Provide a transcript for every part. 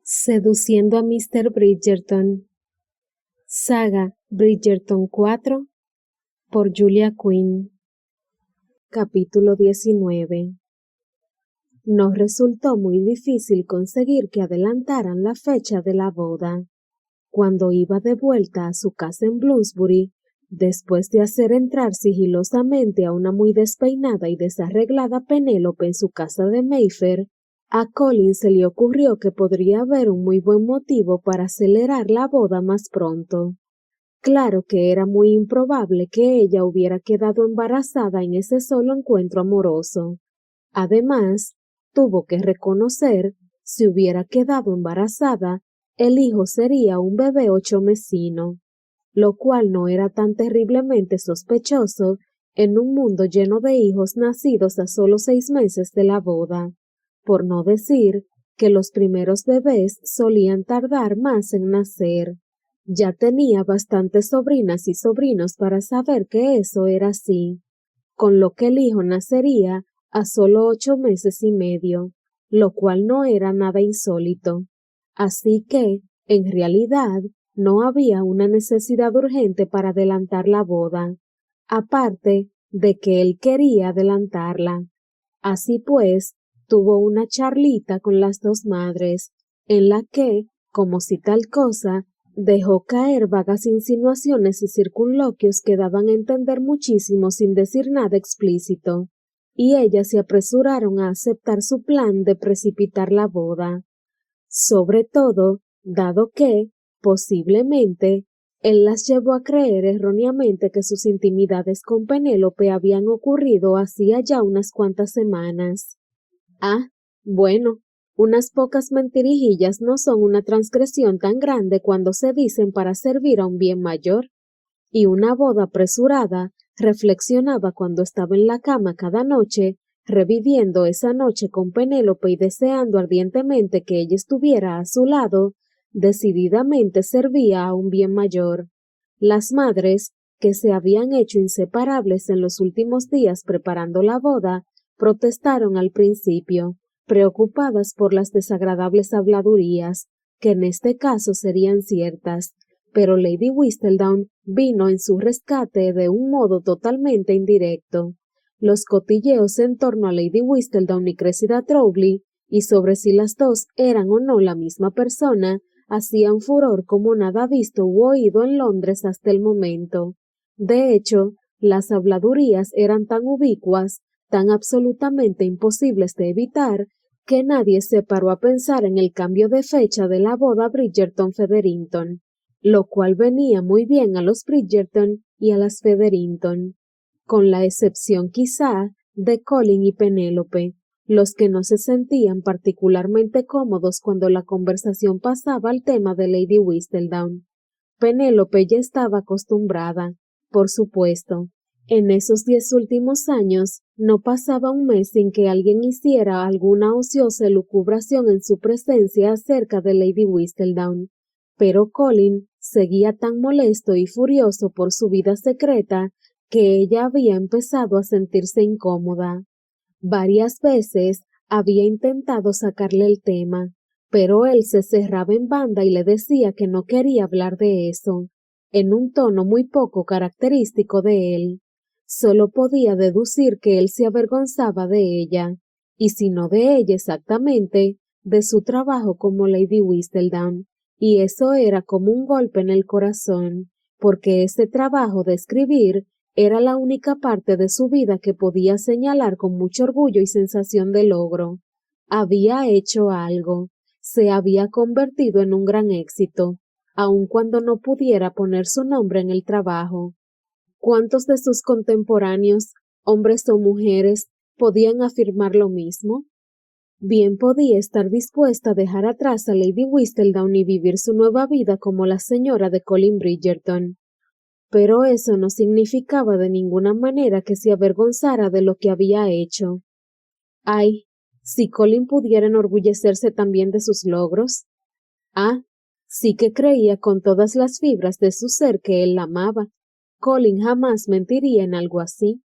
Seduciendo a Mr. Bridgerton. Saga Bridgerton 4 por Julia Quinn. Capítulo 19. No resultó muy difícil conseguir que adelantaran la fecha de la boda. Cuando iba de vuelta a su casa en Bloomsbury, después de hacer entrar sigilosamente a una muy despeinada y desarreglada Penélope en su casa de Mayfair, a Colin se le ocurrió que podría haber un muy buen motivo para acelerar la boda más pronto. Claro que era muy improbable que ella hubiera quedado embarazada en ese solo encuentro amoroso. Además, tuvo que reconocer, si hubiera quedado embarazada, el hijo sería un bebé 8mesino, lo cual no era tan terriblemente sospechoso en un mundo lleno de hijos nacidos a solo 6 meses de la boda, por no decir que los primeros bebés solían tardar más en nacer. Ya tenía bastantes sobrinas y sobrinos para saber que eso era así, con lo que el hijo nacería a solo 8 meses y medio, lo cual no era nada insólito. Así que, en realidad, no había una necesidad urgente para adelantar la boda, aparte de que él quería adelantarla. Así pues, tuvo una charlita con las dos madres, en la que, como si tal cosa, dejó caer vagas insinuaciones y circunloquios que daban a entender muchísimo sin decir nada explícito, y ellas se apresuraron a aceptar su plan de precipitar la boda. Sobre todo, dado que, posiblemente, él las llevó a creer erróneamente que sus intimidades con Penélope habían ocurrido hacía ya unas cuantas semanas. Ah, bueno, unas pocas mentirijillas no son una transgresión tan grande cuando se dicen para servir a un bien mayor. Y una boda apresurada, reflexionaba cuando estaba en la cama cada noche, reviviendo esa noche con Penélope y deseando ardientemente que ella estuviera a su lado, decididamente servía a un bien mayor. Las madres, que se habían hecho inseparables en los últimos días preparando la boda, protestaron al principio, preocupadas por las desagradables habladurías, que en este caso serían ciertas, pero Lady Whistledown vino en su rescate de un modo totalmente indirecto. Los cotilleos en torno a Lady Whistledown y Cressida Trowbridge, y sobre si las dos eran o no la misma persona, hacían furor como nada visto u oído en Londres hasta el momento. De hecho, las habladurías eran tan ubicuas, tan absolutamente imposibles de evitar, que nadie se paró a pensar en el cambio de fecha de la boda Bridgerton-Featherington, lo cual venía muy bien a los Bridgerton y a las Featherington, con la excepción quizá de Colin y Penélope, los que no se sentían particularmente cómodos cuando la conversación pasaba al tema de Lady Whistledown. Penélope ya estaba acostumbrada, por supuesto. En esos 10 últimos años no pasaba un mes sin que alguien hiciera alguna ociosa elucubración en su presencia acerca de Lady Whistledown. Pero Colin seguía tan molesto y furioso por su vida secreta que ella había empezado a sentirse incómoda. Varias veces había intentado sacarle el tema, pero él se cerraba en banda y le decía que no quería hablar de eso, en un tono muy poco característico de él. Solo podía deducir que él se avergonzaba de ella, y si no de ella exactamente, de su trabajo como Lady Whistledown, y eso era como un golpe en el corazón, porque ese trabajo de escribir era la única parte de su vida que podía señalar con mucho orgullo y sensación de logro. Había hecho algo, se había convertido en un gran éxito, aun cuando no pudiera poner su nombre en el trabajo. ¿Cuántos de sus contemporáneos, hombres o mujeres, podían afirmar lo mismo? Bien podía estar dispuesta a dejar atrás a Lady Whistledown y vivir su nueva vida como la señora de Colin Bridgerton. Pero eso no significaba de ninguna manera que se avergonzara de lo que había hecho. Ay, si Colin pudiera enorgullecerse también de sus logros. Ah, sí que creía con todas las fibras de su ser que él la amaba. Colin jamás mentiría en algo así.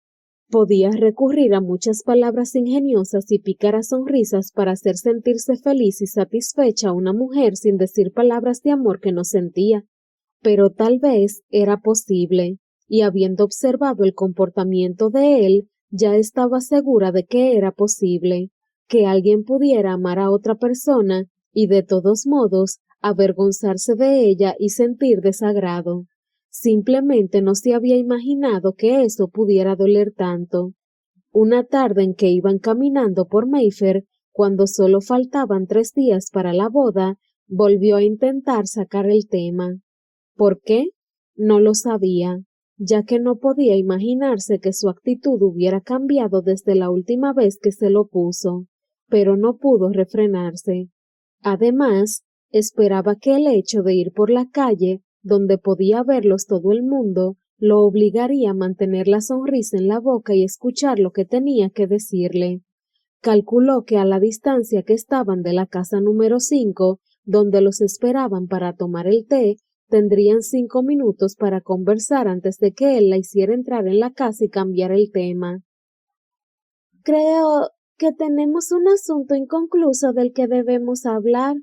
Podía recurrir a muchas palabras ingeniosas y pícaras sonrisas para hacer sentirse feliz y satisfecha a una mujer sin decir palabras de amor que no sentía, pero tal vez era posible, y habiendo observado el comportamiento de él, ya estaba segura de que era posible, que alguien pudiera amar a otra persona y de todos modos avergonzarse de ella y sentir desagrado. Simplemente no se había imaginado que eso pudiera doler tanto. Una tarde en que iban caminando por Mayfair, cuando solo faltaban 3 días para la boda, volvió a intentar sacar el tema. ¿Por qué? No lo sabía, ya que no podía imaginarse que su actitud hubiera cambiado desde la última vez que se lo puso, pero no pudo refrenarse. Además, esperaba que el hecho de ir por la calle, donde podía verlos todo el mundo, lo obligaría a mantener la sonrisa en la boca y escuchar lo que tenía que decirle. Calculó que a la distancia que estaban de la casa número 5, donde los esperaban para tomar el té, tendrían 5 minutos para conversar antes de que él la hiciera entrar en la casa y cambiar el tema. Creo que tenemos un asunto inconcluso del que debemos hablar.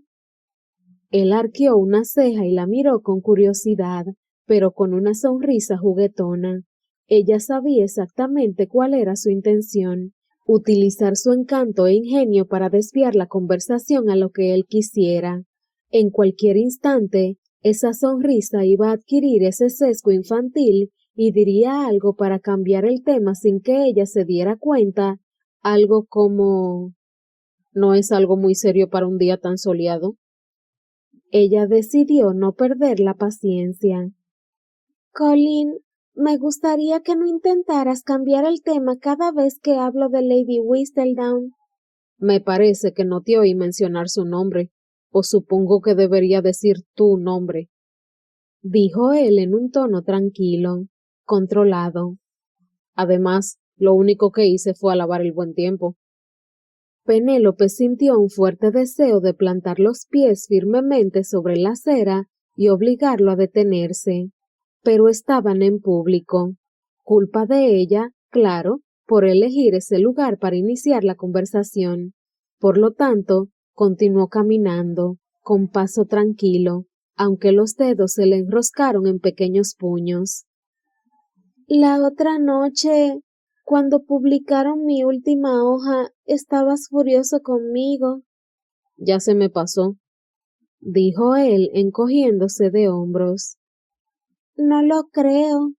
Él arqueó una ceja y la miró con curiosidad, pero con una sonrisa juguetona. Ella sabía exactamente cuál era su intención, utilizar su encanto e ingenio para desviar la conversación a lo que él quisiera. En cualquier instante, esa sonrisa iba a adquirir ese sesgo infantil y diría algo para cambiar el tema sin que ella se diera cuenta, algo como ¿no es algo muy serio para un día tan soleado? Ella decidió no perder la paciencia. Colin, me gustaría que no intentaras cambiar el tema cada vez que hablo de Lady Whistledown. Me parece que no te oí mencionar su nombre, o supongo que debería decir tu nombre, dijo él en un tono tranquilo, controlado. Además, lo único que hice fue alabar el buen tiempo. Penélope sintió un fuerte deseo de plantar los pies firmemente sobre la acera y obligarlo a detenerse, pero estaban en público. Culpa de ella, claro, por elegir ese lugar para iniciar la conversación. Por lo tanto, continuó caminando, con paso tranquilo, aunque los dedos se le enroscaron en pequeños puños. La otra noche, cuando publicaron mi última hoja, estabas furioso conmigo. Ya se me pasó, dijo él encogiéndose de hombros. No lo creo.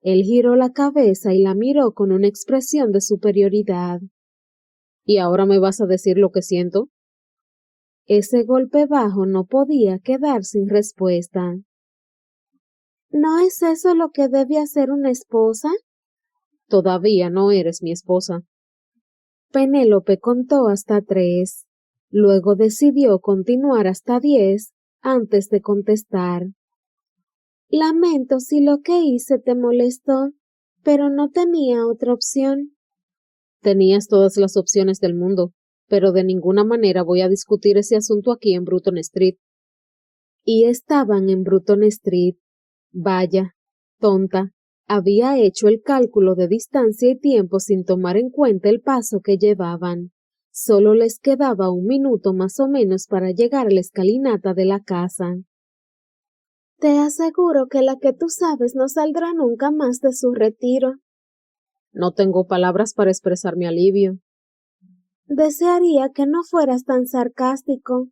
Él giró la cabeza y la miró con una expresión de superioridad. ¿Y ahora me vas a decir lo que siento? Ese golpe bajo no podía quedar sin respuesta. ¿No es eso lo que debe hacer una esposa? Todavía no eres mi esposa. Penélope contó hasta 3. Luego decidió continuar hasta 10 antes de contestar. Lamento si lo que hice te molestó, pero no tenía otra opción. Tenías todas las opciones del mundo, pero de ninguna manera voy a discutir ese asunto aquí en Bruton Street. Y estaban en Bruton Street. Vaya, tonta. Había hecho el cálculo de distancia y tiempo sin tomar en cuenta el paso que llevaban. Solo les quedaba 1 minuto más o menos para llegar a la escalinata de la casa. Te aseguro que la que tú sabes no saldrá nunca más de su retiro. No tengo palabras para expresar mi alivio. Desearía que no fueras tan sarcástico.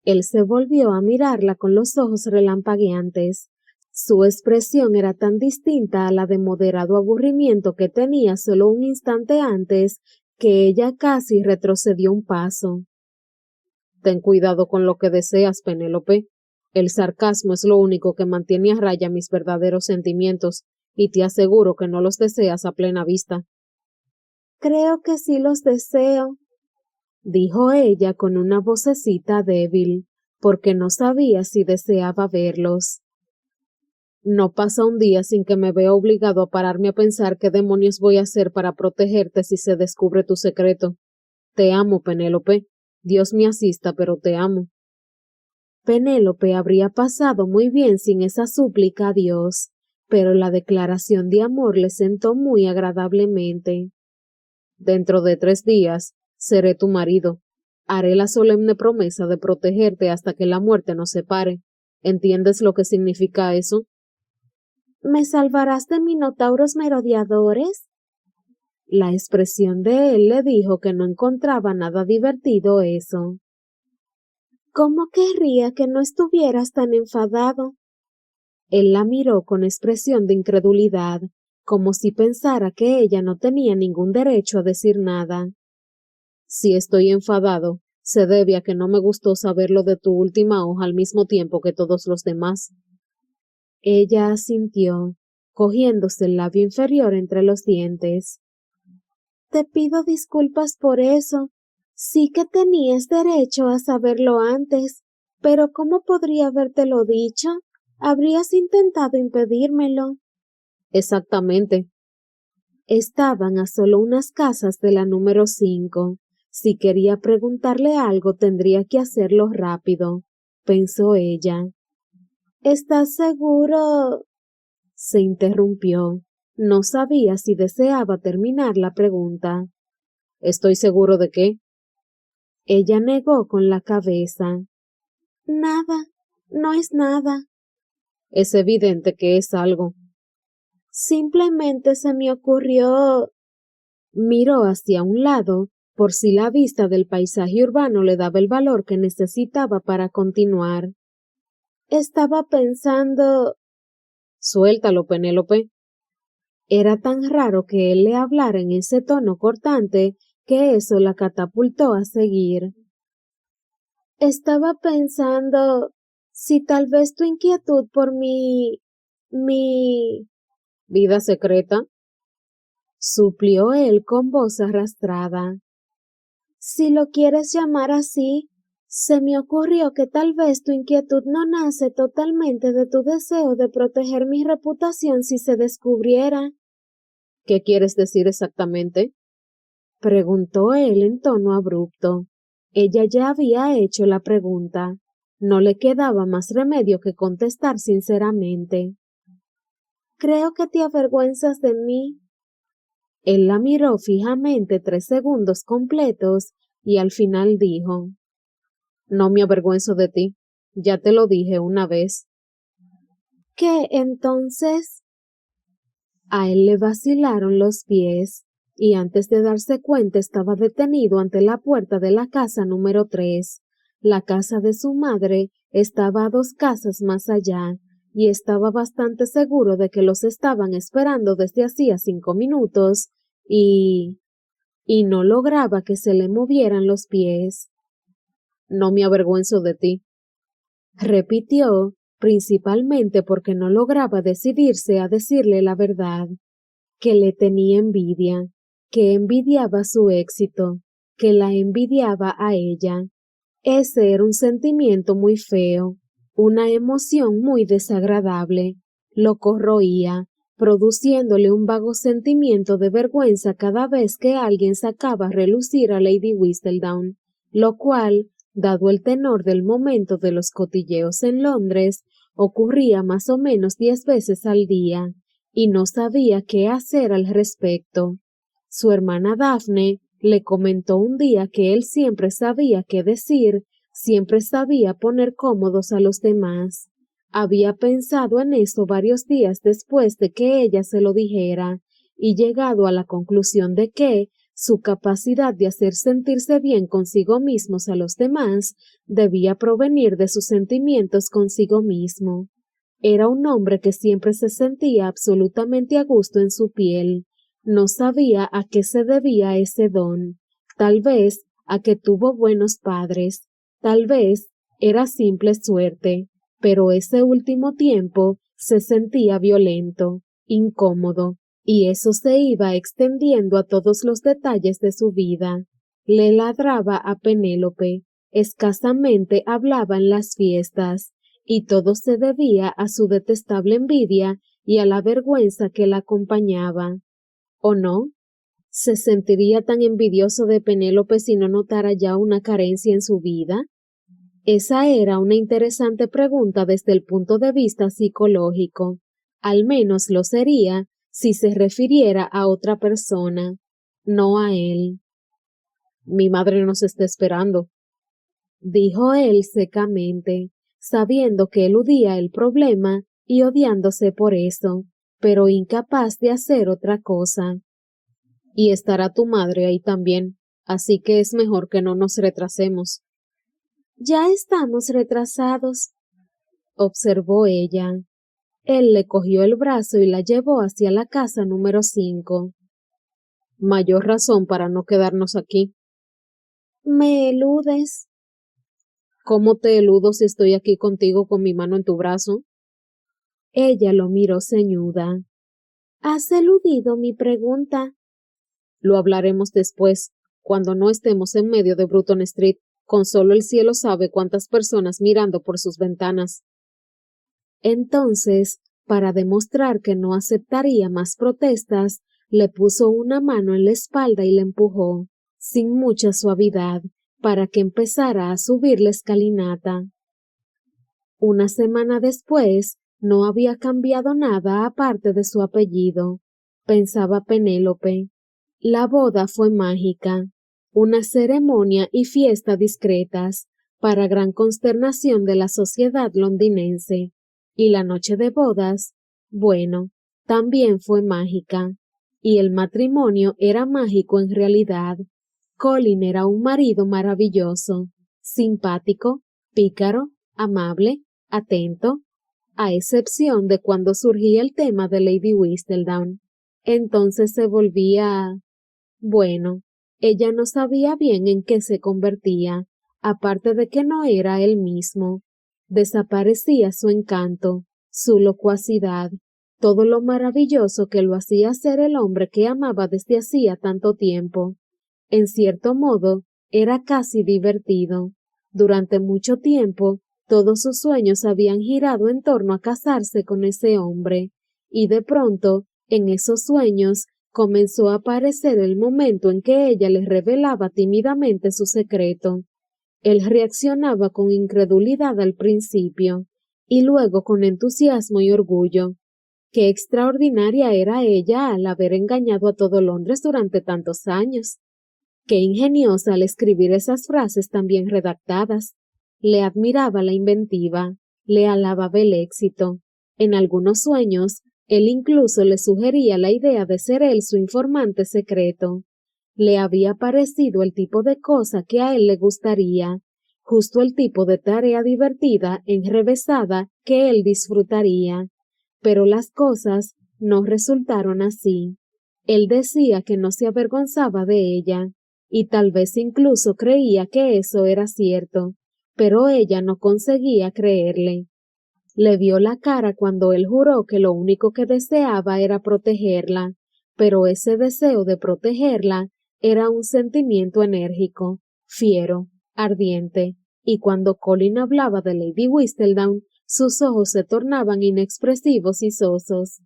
Él se volvió a mirarla con los ojos relampagueantes. Su expresión era tan distinta a la de moderado aburrimiento que tenía solo un instante antes, que ella casi retrocedió un paso. Ten cuidado con lo que deseas, Penélope. El sarcasmo es lo único que mantiene a raya mis verdaderos sentimientos, y te aseguro que no los deseas a plena vista. Creo que sí los deseo, dijo ella con una vocecita débil, porque no sabía si deseaba verlos. No pasa un día sin que me vea obligado a pararme a pensar qué demonios voy a hacer para protegerte si se descubre tu secreto. Te amo, Penélope. Dios me asista, pero te amo. Penélope habría pasado muy bien sin esa súplica a Dios, pero la declaración de amor le sentó muy agradablemente. Dentro de 3 días seré tu marido. Haré la solemne promesa de protegerte hasta que la muerte nos separe. ¿Entiendes lo que significa eso? ¿Me salvarás de minotauros merodeadores? La expresión de él le dijo que no encontraba nada divertido eso. ¿Cómo querría que no estuvieras tan enfadado? Él la miró con expresión de incredulidad, como si pensara que ella no tenía ningún derecho a decir nada. Si estoy enfadado, se debe a que no me gustó saber lo de tu última hoja al mismo tiempo que todos los demás. Ella asintió, cogiéndose el labio inferior entre los dientes. Te pido disculpas por eso. Sí que tenías derecho a saberlo antes, pero ¿cómo podría habértelo dicho? Habrías intentado impedírmelo. Exactamente. Estaban a solo unas casas de la número 5. Si quería preguntarle algo tendría que hacerlo rápido, pensó ella. ¿Estás seguro? Se interrumpió. No sabía si deseaba terminar la pregunta. ¿Estoy seguro de qué? Ella negó con la cabeza. Nada, no es nada. Es evidente que es algo. Simplemente se me ocurrió. Miró hacia un lado, por si la vista del paisaje urbano le daba el valor que necesitaba para continuar. Estaba pensando. Suéltalo, Penélope. Era tan raro que él le hablara en ese tono cortante que eso la catapultó a seguir. Estaba pensando si tal vez tu inquietud por mi vida secreta, suplió él con voz arrastrada. Si lo quieres llamar así, se me ocurrió que tal vez tu inquietud no nace totalmente de tu deseo de proteger mi reputación si se descubriera. ¿Qué quieres decir exactamente? Preguntó él en tono abrupto. Ella ya había hecho la pregunta. No le quedaba más remedio que contestar sinceramente. Creo que te avergüenzas de mí. Él la miró fijamente 3 segundos completos y al final dijo: No me avergüenzo de ti. Ya te lo dije una vez. ¿Qué entonces? A él le vacilaron los pies, y antes de darse cuenta estaba detenido ante la puerta de la casa número 3. La casa de su madre estaba a 2 casas más allá, y estaba bastante seguro de que los estaban esperando desde hacía 5 minutos, y no lograba que se le movieran los pies. No me avergüenzo de ti, repitió, principalmente porque no lograba decidirse a decirle la verdad, que le tenía envidia, que envidiaba su éxito, que la envidiaba a ella. Ese era un sentimiento muy feo, una emoción muy desagradable. Lo corroía, produciéndole un vago sentimiento de vergüenza cada vez que alguien sacaba a relucir a Lady Whistledown, lo cual, dado el tenor del momento de los cotilleos en Londres, ocurría más o menos 10 veces al día, y no sabía qué hacer al respecto. Su hermana Daphne le comentó un día que él siempre sabía qué decir, siempre sabía poner cómodos a los demás. Había pensado en eso varios días después de que ella se lo dijera, y llegado a la conclusión de que su capacidad de hacer sentirse bien consigo mismos a los demás debía provenir de sus sentimientos consigo mismo. Era un hombre que siempre se sentía absolutamente a gusto en su piel. No sabía a qué se debía ese don. Tal vez a que tuvo buenos padres. Tal vez era simple suerte. Pero ese último tiempo se sentía violento, incómodo, y eso se iba extendiendo a todos los detalles de su vida. Le ladraba a Penélope, escasamente hablaba en las fiestas, y todo se debía a su detestable envidia y a la vergüenza que la acompañaba. ¿O no? ¿Se sentiría tan envidioso de Penélope si no notara ya una carencia en su vida? Esa era una interesante pregunta desde el punto de vista psicológico. Al menos lo sería si se refiriera a otra persona, no a él. Mi madre nos está esperando, dijo él secamente, sabiendo que eludía el problema y odiándose por eso, pero incapaz de hacer otra cosa. y estará tu madre ahí también, así que es mejor que no nos retrasemos. Ya estamos retrasados, observó ella. Él le cogió el brazo y la llevó hacia la casa número 5. Mayor razón para no quedarnos aquí. ¿Me eludes? ¿Cómo te eludo si estoy aquí contigo con mi mano en tu brazo? Ella lo miró ceñuda. ¿Has eludido mi pregunta? Lo hablaremos después, cuando no estemos en medio de Bruton Street, con solo el cielo sabe cuántas personas mirando por sus ventanas. Entonces, para demostrar que no aceptaría más protestas, le puso una mano en la espalda y le empujó, sin mucha suavidad, para que empezara a subir la escalinata. Una semana después, no había cambiado nada aparte de su apellido, pensaba Penélope. La boda fue mágica, una ceremonia y fiesta discretas, para gran consternación de la sociedad londinense. Y la noche de bodas, bueno, también fue mágica. Y el matrimonio era mágico en realidad. Colin era un marido maravilloso, simpático, pícaro, amable, atento, a excepción de cuando surgía el tema de Lady Whistledown. Entonces se volvía... Bueno, ella no sabía bien en qué se convertía, aparte de que no era él mismo. Desaparecía su encanto, su locuacidad, todo lo maravilloso que lo hacía ser el hombre que amaba desde hacía tanto tiempo. En cierto modo, era casi divertido. Durante mucho tiempo, todos sus sueños habían girado en torno a casarse con ese hombre, y de pronto, en esos sueños, comenzó a aparecer el momento en que ella le revelaba tímidamente su secreto. Él reaccionaba con incredulidad al principio, y luego con entusiasmo y orgullo. Qué extraordinaria era ella al haber engañado a todo Londres durante tantos años. Qué ingeniosa al escribir esas frases tan bien redactadas. Le admiraba la inventiva, le alababa el éxito. En algunos sueños, él incluso le sugería la idea de ser él su informante secreto. Le había parecido el tipo de cosa que a él le gustaría, justo el tipo de tarea divertida, enrevesada, que él disfrutaría. Pero las cosas no resultaron así. Él decía que no se avergonzaba de ella, y tal vez incluso creía que eso era cierto, pero ella no conseguía creerle. Le vio la cara cuando él juró que lo único que deseaba era protegerla, pero ese deseo de protegerla era un sentimiento enérgico, fiero, ardiente, y cuando Colin hablaba de Lady Whistledown, sus ojos se tornaban inexpresivos y sosos.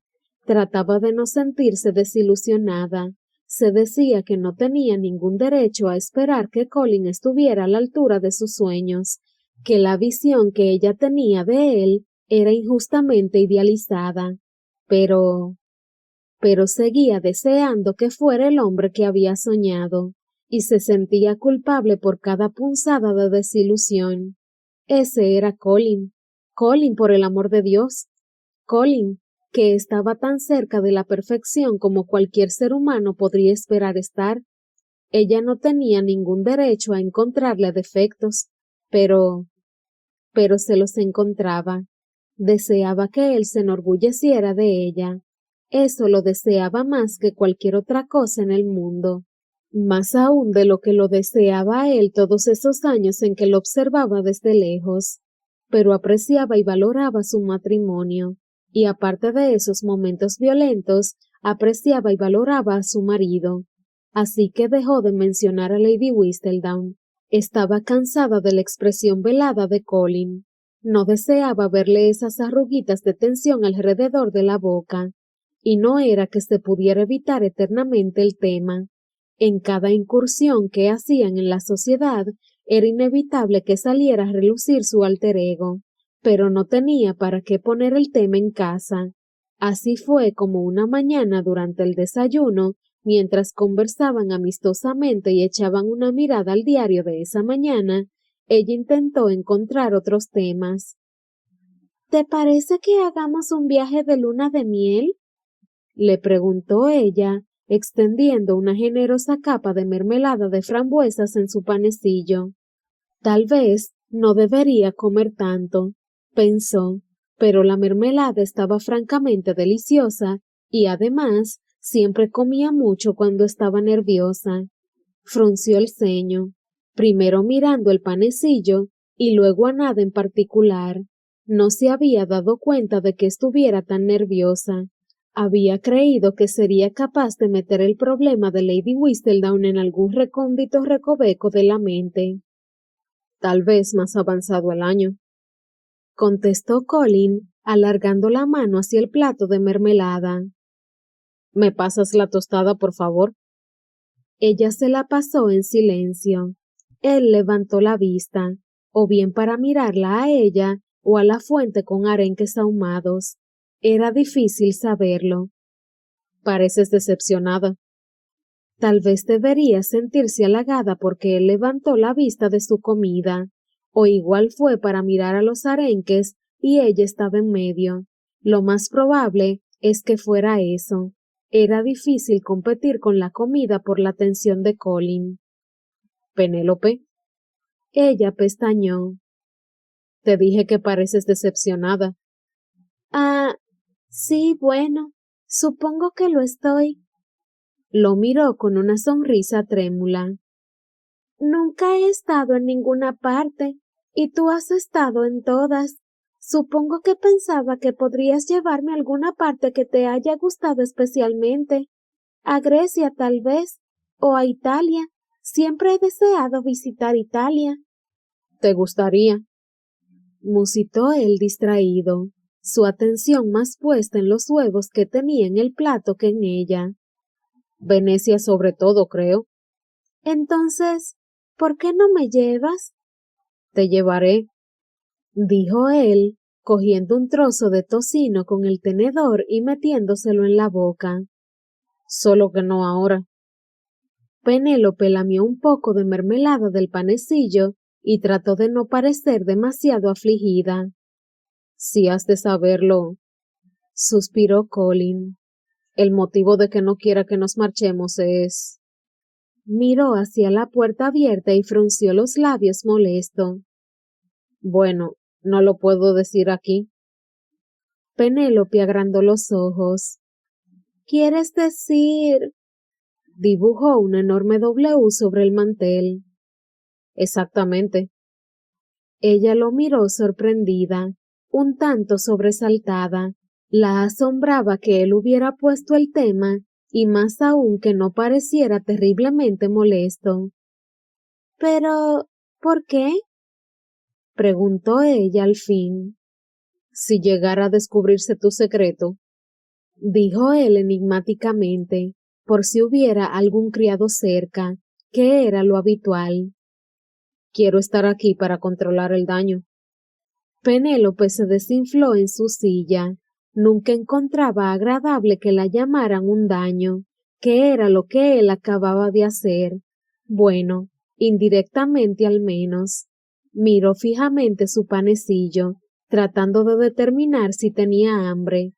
Trataba de no sentirse desilusionada. Se decía que no tenía ningún derecho a esperar que Colin estuviera a la altura de sus sueños, que la visión que ella tenía de él era injustamente idealizada, pero seguía deseando que fuera el hombre que había soñado, y se sentía culpable por cada punzada de desilusión. Ese era Colin, Colin por el amor de Dios, Colin, que estaba tan cerca de la perfección como cualquier ser humano podría esperar estar. Ella no tenía ningún derecho a encontrarle defectos, pero se los encontraba. Deseaba que él se enorgulleciera de ella. Eso lo deseaba más que cualquier otra cosa en el mundo, más aún de lo que lo deseaba a él todos esos años en que lo observaba desde lejos. Pero apreciaba y valoraba su matrimonio, y aparte de esos momentos violentos, apreciaba y valoraba a su marido. Así que dejó de mencionar a Lady Whistledown. Estaba cansada de la expresión velada de Colin. No deseaba verle esas arruguitas de tensión alrededor de la boca. Y no era que se pudiera evitar eternamente el tema. En cada incursión que hacían en la sociedad, era inevitable que saliera a relucir su alter ego, pero no tenía para qué poner el tema en casa. Así fue como una mañana durante el desayuno, mientras conversaban amistosamente y echaban una mirada al diario de esa mañana, ella intentó encontrar otros temas. ¿Te parece que hagamos un viaje de luna de miel? Le preguntó ella, extendiendo una generosa capa de mermelada de frambuesas en su panecillo. Tal vez no debería comer tanto, pensó, pero la mermelada estaba francamente deliciosa y además siempre comía mucho cuando estaba nerviosa. Frunció el ceño, primero mirando el panecillo y luego a nada en particular. No se había dado cuenta de que estuviera tan nerviosa. Había creído que sería capaz de meter el problema de Lady Whistledown en algún recóndito recoveco de la mente. Tal vez más avanzado el año, contestó Colin, alargando la mano hacia el plato de mermelada. ¿Me pasas la tostada, por favor? Ella se la pasó en silencio. Él levantó la vista, o bien para mirarla a ella o a la fuente con arenques ahumados. Era difícil saberlo. Pareces decepcionada. Tal vez debería sentirse halagada porque él levantó la vista de su comida, o igual fue para mirar a los arenques y ella estaba en medio. Lo más probable es que fuera eso. Era difícil competir con la comida por la atención de Colin. Penélope. Ella pestañeó. Te dije que pareces decepcionada. Ah, sí, bueno, supongo que lo estoy. Lo miró con una sonrisa trémula. Nunca he estado en ninguna parte, y tú has estado en todas. Supongo que pensaba que podrías llevarme a alguna parte que te haya gustado especialmente. A Grecia, tal vez, o a Italia. Siempre he deseado visitar Italia. ¿Te gustaría? Musitó él distraído, su atención más puesta en los huevos que tenía en el plato que en ella. Venecia sobre todo, creo. Entonces, ¿por qué no me llevas? Te llevaré, dijo él, cogiendo un trozo de tocino con el tenedor y metiéndoselo en la boca. Solo que no ahora. Penélope lamió un poco de mermelada del panecillo y trató de no parecer demasiado afligida. Si has de saberlo, suspiró Colin. El motivo de que no quiera que nos marchemos es... Miró hacia la puerta abierta y frunció los labios molesto. Bueno, no lo puedo decir aquí. Penélope agrandó los ojos. ¿Quieres decir? Dibujó una enorme W sobre el mantel. Exactamente. Ella lo miró sorprendida, un tanto sobresaltada. La asombraba que él hubiera puesto el tema, y más aún que no pareciera terriblemente molesto. Pero, ¿por qué? Preguntó ella al fin. Si llegara a descubrirse tu secreto, dijo él enigmáticamente, por si hubiera algún criado cerca, que era lo habitual. Quiero estar aquí para controlar el daño. Penélope se desinfló en su silla. Nunca encontraba agradable que la llamaran un daño, que era lo que él acababa de hacer. Bueno, indirectamente al menos. Miró fijamente su panecillo, tratando de determinar si tenía hambre.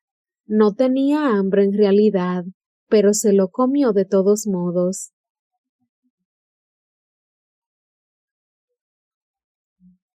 No tenía hambre en realidad, pero se lo comió de todos modos.